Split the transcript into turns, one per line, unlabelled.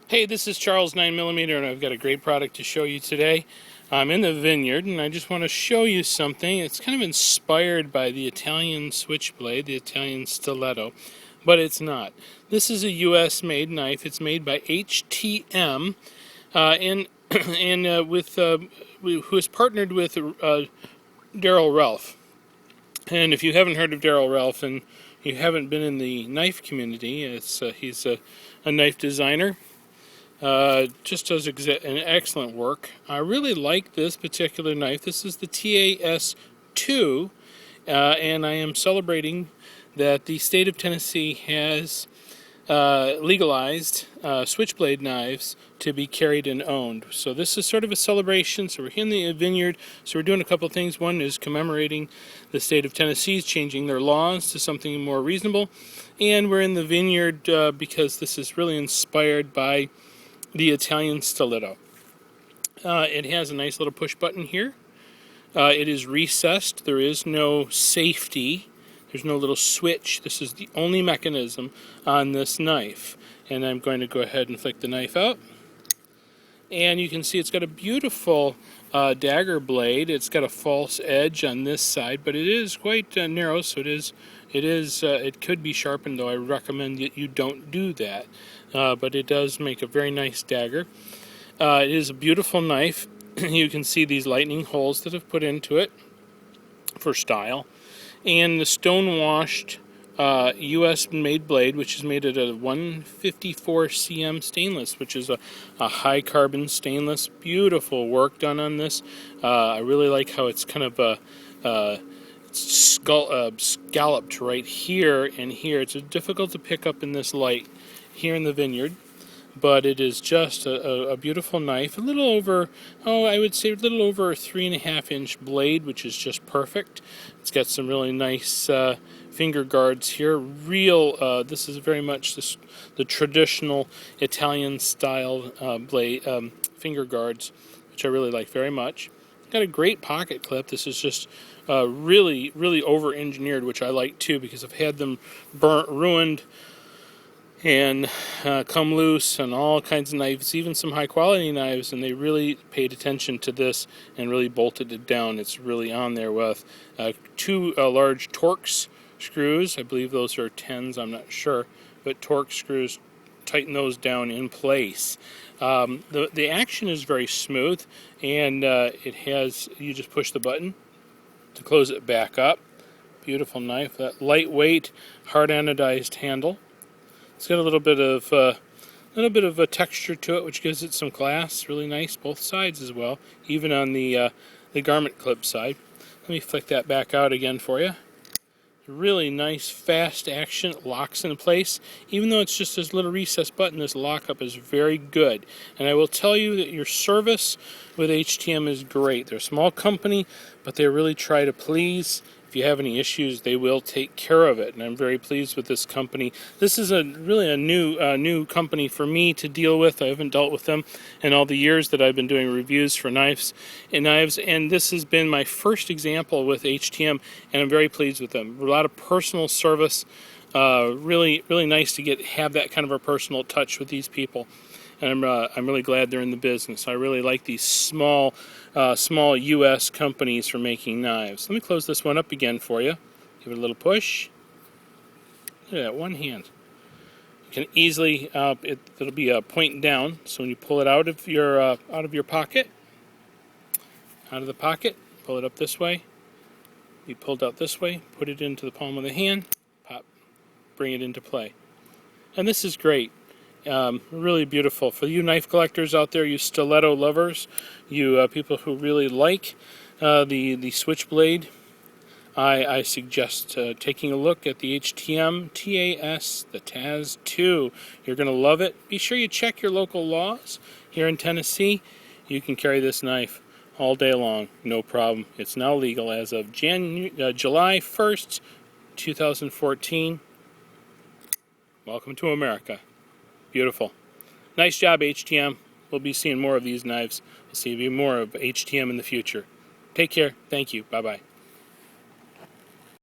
Hey, this is Charles 9mm, and I've got a great product to show you today. I'm in the vineyard, and I just want to show you something. It's kind of inspired by the Italian Switchblade, the Italian stiletto, but it's not. This is a U.S.-made knife. It's made by HTM, who is partnered with Daryl Ralph. And if you haven't heard of Daryl Ralph and you haven't been in the knife community, he's a knife designer. Just does an excellent work. I really like this particular knife. This is the TAS II, and I am celebrating that the state of Tennessee has legalized switchblade knives to be carried and owned. So this is sort of a celebration. So we're in the vineyard. So we're doing a couple of things. One is commemorating the state of Tennessee's changing their laws to something more reasonable. And we're in the vineyard because this is really inspired by the Italian stiletto. It has a nice little push button here. It is recessed. There is no safety. There's no little switch. This is the only mechanism on this knife. And I'm going to go ahead and flick the knife out. And you can see it's got a beautiful dagger blade. It's got a false edge on this side, but it is quite narrow, so it could be sharpened, though I recommend that you don't do that. But it does make a very nice dagger. It is a beautiful knife. You can see these lightning holes that I've put into it for style. And the stone-washed U.S.-made blade, which is made at a 154 cm stainless, which is a high-carbon stainless. Beautiful work done on this. I really like how it's kind of scalloped right here and here. It's difficult to pick up in this light here in the vineyard, but it is just a beautiful knife. A little over, I would say a little over a 3.5-inch blade, which is just perfect. It's got some really nice finger guards here. This is very much the traditional Italian style blade finger guards, which I really like very much. Got a great pocket clip. This is just really over-engineered, which I like too, because I've had them burnt, ruined, and come loose on all kinds of knives, even some high-quality knives, and they really paid attention to this and really bolted it down. It's really on there with two large Torx screws. I believe those are 10s, I'm not sure, but Torx screws tighten those down in place. The action is very smooth, and you just push the button to close it back up. Beautiful knife. That lightweight, hard anodized handle. It's got a little bit of a texture to it, which gives it some class. Really nice, both sides as well, even on the garment clip side. Let me flick that back out again for you. Really nice, fast action. It locks in place. Even though it's just this little recessed button, this lockup is very good. And I will tell you that your service with HTM is great. They're a small company, but they really try to please. If you have any issues, they will take care of it, and I'm very pleased with this company. This is really a new company for me to deal with. I haven't dealt with them in all the years that I've been doing reviews for knives, and this has been my first example with HTM, and I'm very pleased with them. A lot of personal service, really nice to have that kind of a personal touch with these people. And I'm really glad they're in the business. I really like these small U.S. companies for making knives. Let me close this one up again for you. Give it a little push. Look at that, one hand. You can easily, it'll be pointing down. So when you pull it out of your pocket, pull it up this way. Be pulled out this way. Put it into the palm of the hand. Pop. Bring it into play. And this is great. Really beautiful. For you knife collectors out there, you stiletto lovers, you people who really like the Switchblade, I suggest taking a look at the HTM TAS, the TAS II. You're going to love it. Be sure you check your local laws. Here in Tennessee, you can carry this knife all day long, no problem. It's now legal as of July 1st, 2014. Welcome to America. Beautiful. Nice job, HTM. We'll be seeing more of these knives. We'll see more of HTM in the future. Take care. Thank you. Bye-bye.